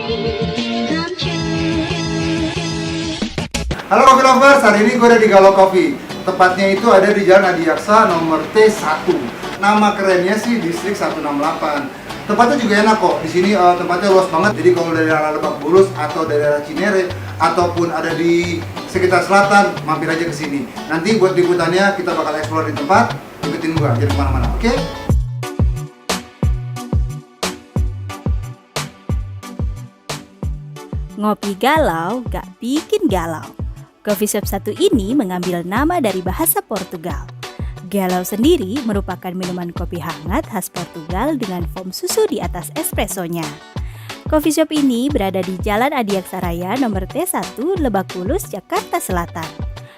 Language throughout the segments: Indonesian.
Halo Coffee Lovers, hari ini gue ada di Galau Coffee. Tepatnya itu ada di Jalan Adiaksa nomor T1. Nama kerennya sih Distrik 168. Tempatnya juga enak kok. Di sini tempatnya luas banget. Jadi kalau dari arah Lebak Bulus atau dari arah Cinere ataupun ada di sekitar selatan, mampir aja ke sini. Nanti buat liputannya kita bakal explore di tempat. Ikutin gua, jangan kemana-mana, oke? Ngopi galau gak bikin galau. Coffee shop satu ini mengambil nama dari bahasa Portugal. Galau sendiri merupakan minuman kopi hangat khas Portugal dengan foam susu di atas espressonya. Coffee shop ini berada di Jalan Adiaksa Raya nomor T1 Lebak Bulus, Jakarta Selatan.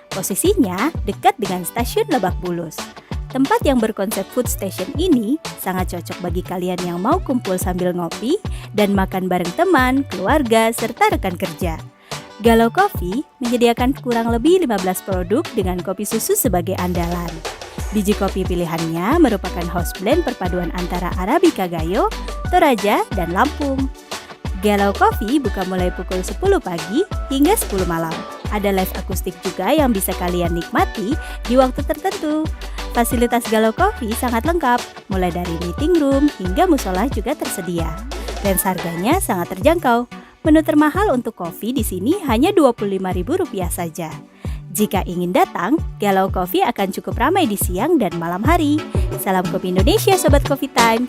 Posisinya dekat dengan stasiun Lebak Bulus. Tempat yang berkonsep food station ini sangat cocok bagi kalian yang mau kumpul sambil ngopi dan makan bareng teman, keluarga, serta rekan kerja. Galau Coffee menyediakan kurang lebih 15 produk dengan kopi susu sebagai andalan. Biji kopi pilihannya merupakan house blend perpaduan antara Arabica Gayo, Toraja, dan Lampung. Galau Coffee buka mulai pukul 10 pagi hingga 10 malam. Ada live akustik juga yang bisa kalian nikmati di waktu tertentu. Fasilitas Galau Coffee sangat lengkap, mulai dari meeting room hingga musola juga tersedia. Dan harganya sangat terjangkau. Menu termahal untuk kopi di sini hanya Rp25.000 saja. Jika ingin datang, Galau Coffee akan cukup ramai di siang dan malam hari. Salam kopi Indonesia, Sobat Coffee Time.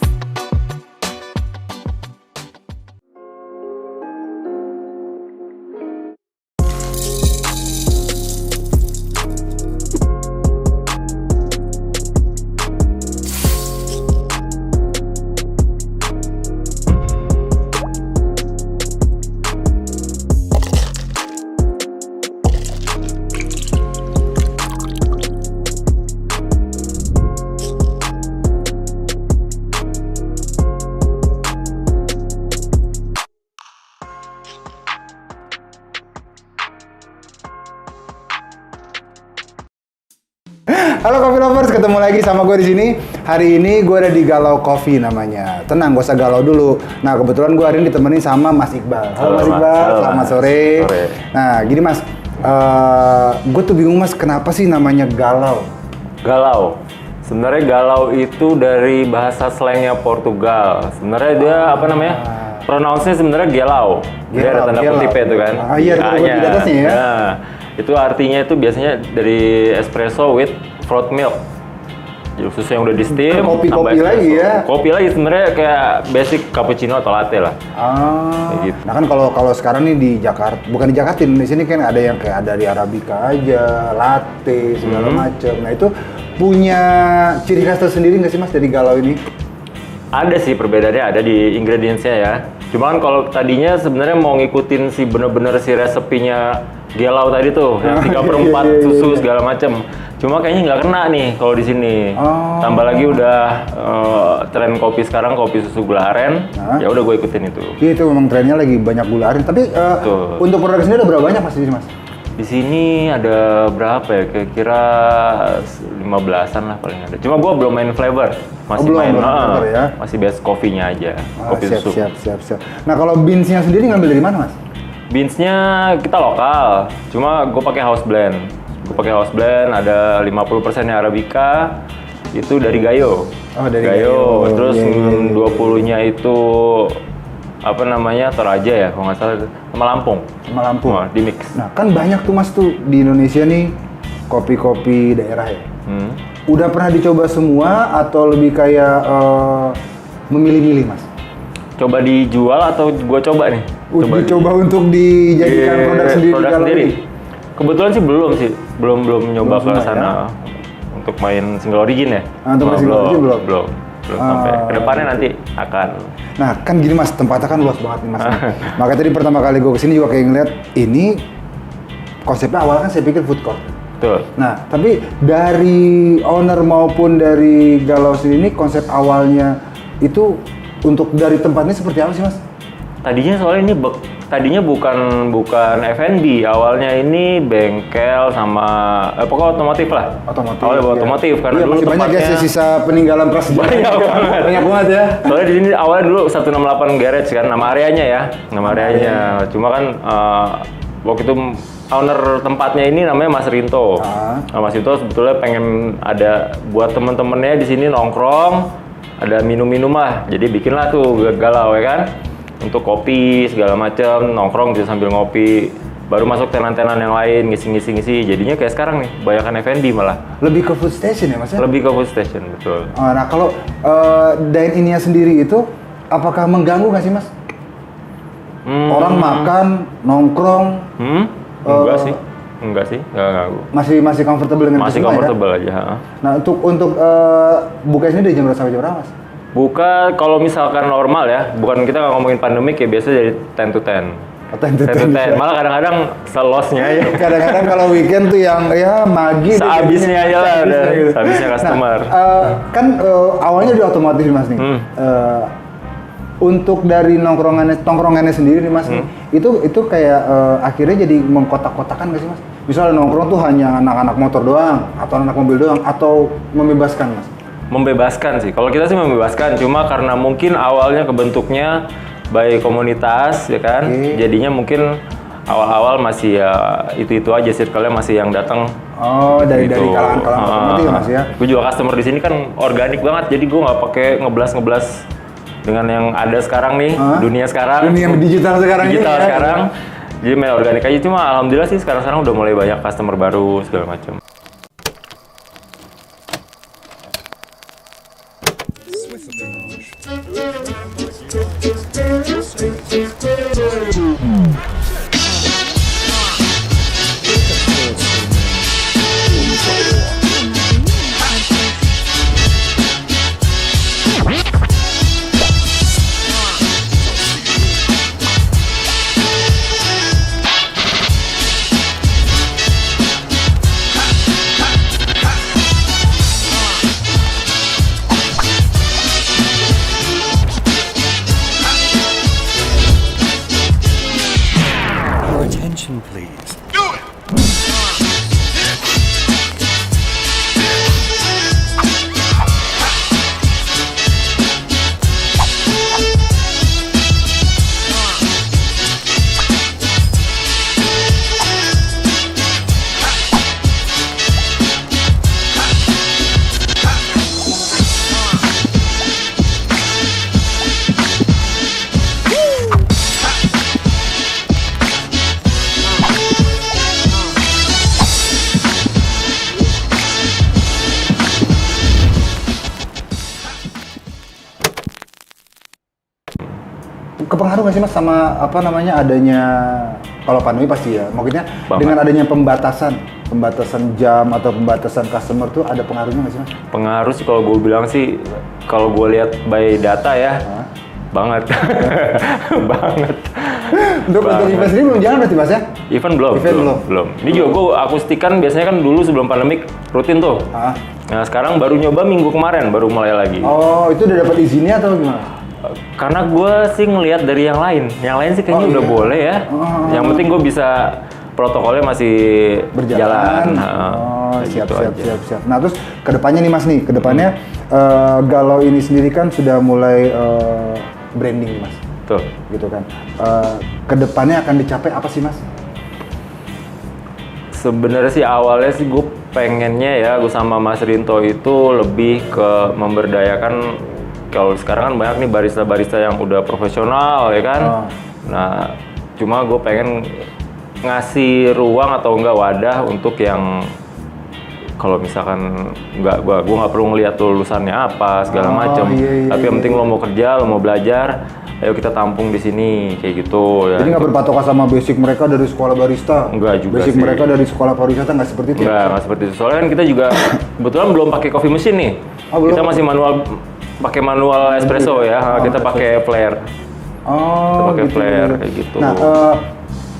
Halo Coffee Lovers, ketemu lagi sama gue di sini. Hari ini gue ada di Galau Coffee namanya. Tenang, gak usah galau dulu. Nah, kebetulan gue hari ini ditemenin sama Mas Iqbal. Halo Mas Iqbal, selamat sore. Nah, gini Mas, gue tuh bingung Mas, kenapa sih namanya galau? Galau. Sebenarnya galau itu dari bahasa slangnya Portugal. Sebenarnya dia apa namanya? Pronounce-nya sebenarnya gelau. Dia ada tanda kutip itu kan. Iya, ada tanda kutip di atasnya ya. Nah, itu artinya itu biasanya dari espresso with fruit milk. Jadi susu yang udah di steam, kopi lagi ya. Kopi lagi sebenarnya kayak basic cappuccino atau latte lah. Gitu. Nah kan kalau sekarang nih di Jakarta, bukan di Jakarta, di sini kan ada yang kayak dari Arabica aja, latte segala macam. Nah itu punya ciri khas tersendiri nggak sih Mas dari galau ini? Ada sih perbedaannya, ada di ingredients-nya ya. Cuman kalau tadinya sebenarnya mau ngikutin si bener-bener si resepinya Galau tadi tuh, yang 3/4 susu segala macem. Cuma kayaknya nggak kena nih kalau di sini. Tambah lagi udah tren kopi sekarang kopi susu gula aren. Ya udah gue ikutin itu. Iya itu memang trennya lagi banyak gula aren. Tapi untuk produk sendiri ada berapa banyak Mas di sini Mas? Di sini ada berapa ya? Kira-kira 15-an lah paling ada. Cuma gue belum main flavor, masih main flavor ya. Masih base kopinya aja, kopi susu. Siap. Nah kalau beans-nya sendiri ngambil dari mana Mas? Beans-nya kita lokal, cuma gue pakai house blend. Ada 50%-nya Arabica, itu dari Gayo. Oh dari Gayo. Terus 20-nya itu apa namanya Toraja ya, kalau nggak salah sama Lampung. Di mix. Nah kan banyak tuh Mas tuh di Indonesia nih kopi-kopi daerah ya. Udah pernah dicoba semua atau lebih kayak memilih-milih Mas? Coba dijual atau gue coba nih? Dicoba untuk dijadikan produk sendiri. Kebetulan sih belum nyoba ke sana untuk main single origin ya. Untuk single origin belum sampai. Kedepannya nanti akan. Nah kan gini Mas, tempatnya kan luas banget nih Mas. Makanya tadi pertama kali gue kesini juga kayak ngeliat ini konsepnya awalnya kan saya pikir food court. Betul. Nah tapi dari owner maupun dari Galau sendiri ini konsep awalnya itu untuk dari tempatnya seperti apa sih Mas? Tadinya soalnya ini tadinya bukan F&B, awalnya ini bengkel sama pokoknya otomotif lah. Otomotif. Awalnya Iya. otomotif karena Iya, dulu masih banyak ya tempatnya sisa peninggalan prasejarah. Banyak banget. Banyak banget ya. soalnya di sini awalnya dulu 168 garage kan, nama areanya ya, nama areanya. Cuma kan waktu itu owner tempatnya ini namanya Mas Rinto. Nah, Mas Rinto sebetulnya pengen ada buat temen-temennya di sini nongkrong, ada minum-minum lah. Jadi bikinlah tuh galau ya kan, untuk kopi segala macam, nongkrong bisa sambil ngopi. Baru masuk tenan-tenan yang lain, ngisi. Jadinya kayak sekarang nih, banyakan F&B malah. Lebih ke food station ya Mas ya? Lebih ke food station, betul. Nah kalau dine-in-nya sendiri itu apakah mengganggu nggak sih Mas? Orang makan, nongkrong, Enggak sih, nggak ganggu. masih comfortable dengan Masih itu semua comfortable ya? aja. Ha. Nah untuk buka sini dari jam berapa sampai jam berapa Mas? Buka kalau misalkan normal ya, bukan kita nggak ngomongin pandemik ya, biasa dari 10 to 10. Atau yang 10 to 10. Malah kadang-kadang selosnya ya. Kadang-kadang kalau weekend tuh yang ya magi. Sehabisnya aja lah, sehabisnya customer. Nah, kan awalnya di otomotif Mas nih. Untuk dari tongkrongannya sendiri nih Mas nih, itu kayak akhirnya jadi mengkotak-kotakan nggak sih Mas? Misalnya nongkrong tuh hanya anak-anak motor doang, atau anak mobil doang, atau membebaskan Mas? Membebaskan sih. Kalau kita sih membebaskan, cuma karena mungkin awalnya kebentuknya by komunitas ya kan, jadinya mungkin awal-awal masih ya itu aja, circle-nya masih yang datang. Oh, dari kalangan otomotif ya Mas ya? Gue juga customer di sini kan organik banget, jadi gue nggak pakai ngeblas dengan yang ada sekarang nih, dunia sekarang. Dunia digital sekarang ini Digital ya? sekarang. Jadi main organik aja, cuma alhamdulillah sih sekarang udah mulai banyak customer baru segala macam. Your attention, please. Kepengaruh nggak sih Mas sama apa namanya adanya, kalau pandemi pasti ya, maksudnya Banget. dengan adanya pembatasan jam atau pembatasan customer tuh ada pengaruhnya nggak sih Mas? Pengaruh sih kalau gue bilang sih, kalau gue lihat by data ya, banget. banget. Untuk event sendiri belum jalan berarti Mas ya? Event belum. Ini juga gue akustikan biasanya kan dulu sebelum pandemik rutin tuh. Nah sekarang baru nyoba minggu kemarin, baru mulai lagi. Oh, itu udah dapat izinnya atau gimana? Karena gue sih ngelihat dari yang lain sih kayaknya udah boleh ya. Yang penting gue bisa protokolnya masih Berjalan. Kayak gitu Siap. Nah terus kedepannya nih Mas nih, kedepannya Galau ini sendiri kan sudah mulai branding nih Mas. Tuh. Gitu kan. Kedepannya akan dicapai apa sih Mas? Sebenarnya sih awalnya sih gue pengennya ya, gue sama Mas Rinto itu lebih ke memberdayakan. Kalau sekarang kan banyak nih barista-barista yang udah profesional ya kan. Nah, cuma gue pengen ngasih ruang atau enggak wadah untuk yang kalau misalkan gue nggak perlu ngeliat lulusannya apa segala macam. Tapi yang penting lo mau kerja, lo mau belajar, ayo kita tampung di sini kayak gitu. Ya. Jadi nggak berpatokan sama basic mereka dari sekolah barista. Enggak juga basic sih. mereka dari sekolah pariwisata nggak seperti itu. Nggak seperti itu. Soalnya kan kita juga kebetulan belum pakai coffee machine nih. Belum. Kita masih pakai manual espresso ya. Kita pakai flare. Kita pakai flare kayak gitu. Nah,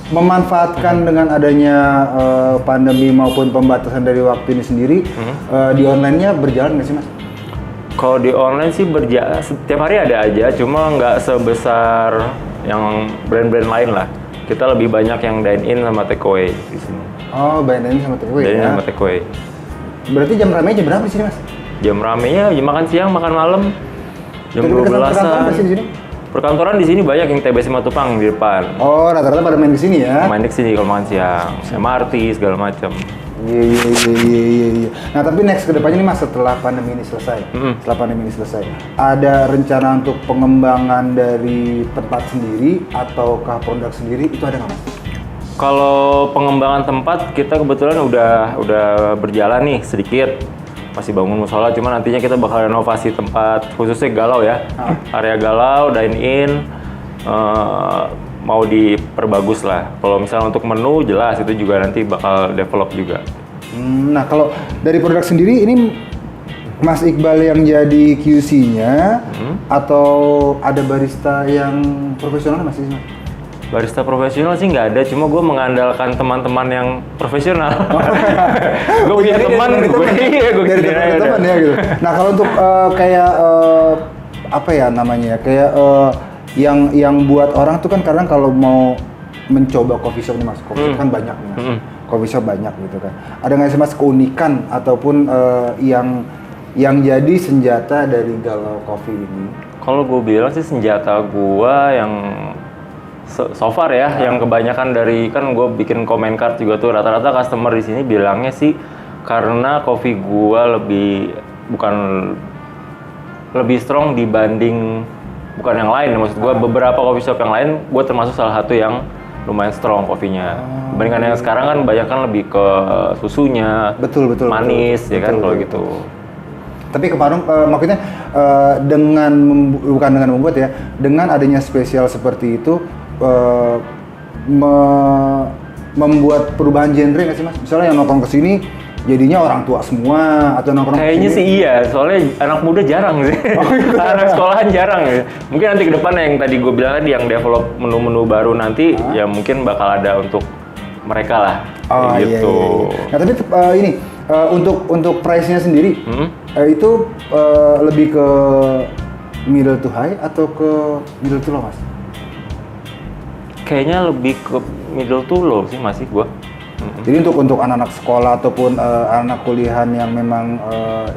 memanfaatkan dengan adanya pandemi maupun pembatasan dari waktu ini sendiri, di online-nya berjalan nggak sih Mas? Kalau di online sih setiap hari ada aja, cuma nggak sebesar yang brand-brand lain lah. Kita lebih banyak yang dine in sama take away di sini. Oh, bandingin sama takeaway Dine in ya. sama take away. Berarti jam ramenya jam berapa di sini, Mas? Jam ramenya jam makan siang, makan malam. Jam Dekat-dekat perkantoran 12-an. pasti di sini? Perkantoran di sini banyak yang TBC Matupang di depan. Oh, rata-rata pada main ke sini ya. Main di sini kalau makan siang, MRT segala macam. Iya. Nah, tapi next ke depannya nih Mas, setelah pandemi ini selesai. Setelah pandemi ini selesai, ada rencana untuk pengembangan dari tempat sendiri ataukah produk sendiri, itu ada nggak Mas? Kalau pengembangan tempat kita kebetulan udah berjalan nih sedikit. Masih bangun musola, cuma nantinya kita bakal renovasi tempat khususnya galau ya. Area galau, dine in mau diperbagus lah. Kalau misalnya untuk menu jelas itu juga nanti bakal develop juga. Nah, kalau dari produk sendiri ini Mas Iqbal yang jadi QC-nya atau ada barista yang profesional Mas? Barista profesional sih nggak ada, cuma gue mengandalkan teman-teman yang profesional. Gue punya teman, gue dari teman ya gitu. Nah, kalau untuk kayak apa ya namanya, kayak yang buat orang tuh kan kadang kalau mau mencoba coffee shop nih Mas, coffee shop kan banyak nih Mas. Coffee shop banyak gitu kan. Ada nggak sih Mas keunikan ataupun yang jadi senjata dari Galau Coffee ini? Kalau gue bilang sih senjata gue yang so far ya, yang kebanyakan dari kan gue bikin comment card juga tuh rata-rata customer di sini bilangnya sih karena coffee gue lebih strong dibanding bukan yang lain. Maksud gue beberapa coffee shop yang lain gue termasuk salah satu yang lumayan strong kopinya. Dibandingkan yang sekarang kan banyak kan lebih ke susunya, betul manis ya kan kalau gitu. Tapi kemarin maksudnya bukan dengan membuat ya, dengan adanya spesial seperti itu membuat perubahan genre nggak sih Mas? Misalnya yang nongkrong kesini jadinya orang tua semua atau nongkrong kayaknya kesini? sih iya, soalnya anak muda jarang sih. Anak sekolahan jarang ya. Mungkin nanti ke depan yang tadi gue bilang tadi yang develop menu-menu baru nanti ya mungkin bakal ada untuk mereka lah. Oh kayak gitu. Iya. Nah tapi ini untuk price-nya sendiri itu lebih ke middle to high atau ke middle to low Mas? Kayaknya lebih ke middle to low sih masih gua. Jadi untuk anak-anak sekolah ataupun anak kuliahan yang memang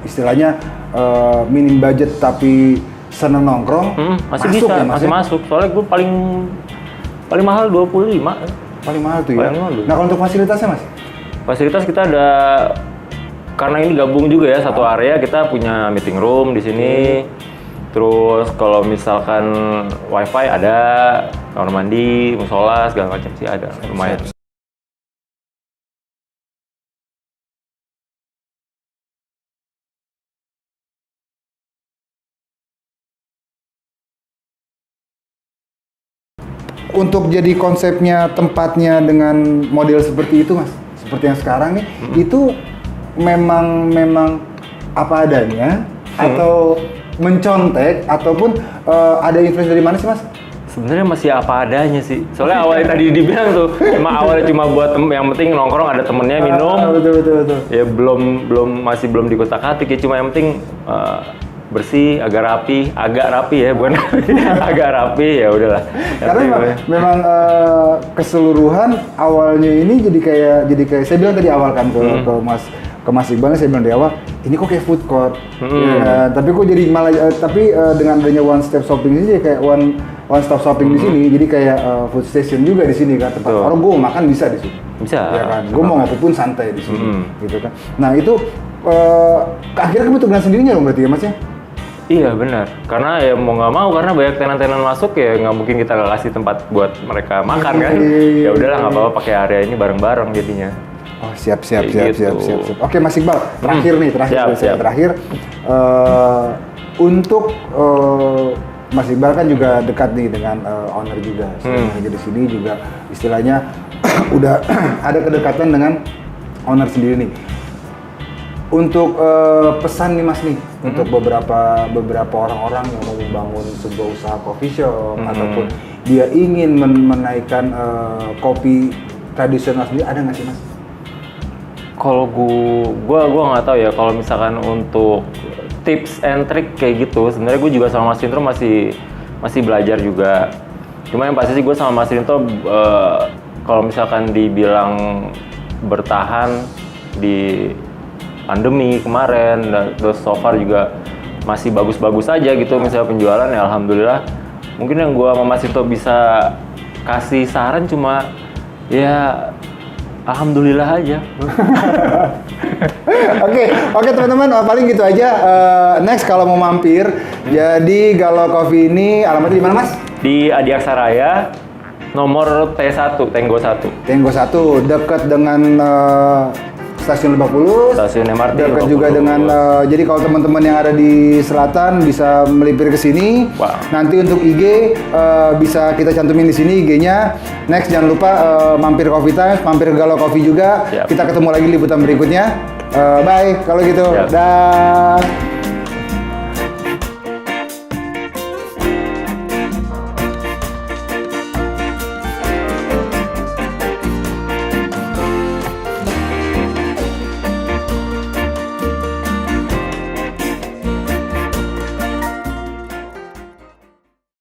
istilahnya minim budget tapi seneng nongkrong masih masuk bisa, ya, Mas, masih ya? masuk. Soalnya gua paling mahal 25. Paling mahal tuh ya. Paling mahal. Nah kalau untuk fasilitasnya Mas? Fasilitas kita ada, karena ini gabung juga ya satu area, kita punya meeting room di sini. Terus kalau misalkan wifi ada, kamar mandi, musola segala macam sih ada, lumayan. Untuk jadi konsepnya tempatnya dengan model seperti itu Mas, seperti yang sekarang nih, itu memang apa adanya atau mencontek ataupun ada influence dari mana sih Mas? Sebenarnya masih apa adanya sih. Soalnya awalnya tadi dibilang tuh, awalnya cuma buat yang penting nongkrong ada temennya minum. Betul. Ya masih belum dikutak-atik ya, cuma yang penting bersih, agak rapi ya, bukan agak rapi ya udahlah. Karena memang keseluruhan awalnya ini jadi kayak saya bilang tadi awal kan ke Mas Iqbal, saya bilang di awal ini kok kayak food court. Ya, tapi kok jadi malah dengan adanya one stop shopping ini kayak one stop shopping di sini, jadi kayak food station juga di sini kan, tempat orang gue makan bisa di sini. Bisa. Ya kan, gue mau ngopi pun santai di sini, gitu kan. Nah itu akhirnya kamu tuh dengan sendirinya dong berarti ya Mas ya? Iya benar, karena ya mau nggak mau karena banyak tenan-tenan masuk ya nggak mungkin kita nggak kasih tempat buat mereka makan kan. Ya udahlah nggak apa-apa pakai area ini bareng-bareng jadinya. Oh siap. Gitu. Oke Mas Iqbal, terakhir Siap. Untuk Mas Iqbal kan juga dekat nih dengan owner juga, kerja di sini juga istilahnya udah ada kedekatan dengan owner sendiri nih. Untuk pesan nih Mas nih, untuk beberapa orang-orang yang mau membangun sebuah usaha coffee shop ataupun dia ingin menaikkan kopi tradisional sendiri, ada nggak sih Mas? Kalau gua nggak tahu ya, kalau misalkan untuk tips and trick kayak gitu, sebenarnya gue juga sama Mas Cintro masih belajar juga. Cuma yang pasti sih gue sama Mas Rinto kalau misalkan dibilang bertahan di pandemi kemarin dan terus so far juga masih bagus-bagus aja gitu misalnya penjualan ya alhamdulillah. Mungkin yang gue sama Mas Rinto bisa kasih saran cuma ya alhamdulillah aja. Oke teman-teman, paling gitu aja. Next kalau mau mampir, jadi Galau Coffee ini alamatnya di mana Mas? Di Adiaksa Raya, nomor T1, Tenggo 1. Tenggo 1, dekat dengan stasiun Lebak Bulus. Stasiun MRT Dekat Lebak juga Bulus. dengan, jadi kalau teman-teman yang ada di selatan bisa melipir ke sini. Wow. Nanti untuk IG bisa kita cantumin di sini IG-nya. Next jangan lupa mampir Coffee Time, mampir Galau Coffee juga. Siap. Kita ketemu lagi liputan berikutnya. Bye kalau gitu. Siap. Dah.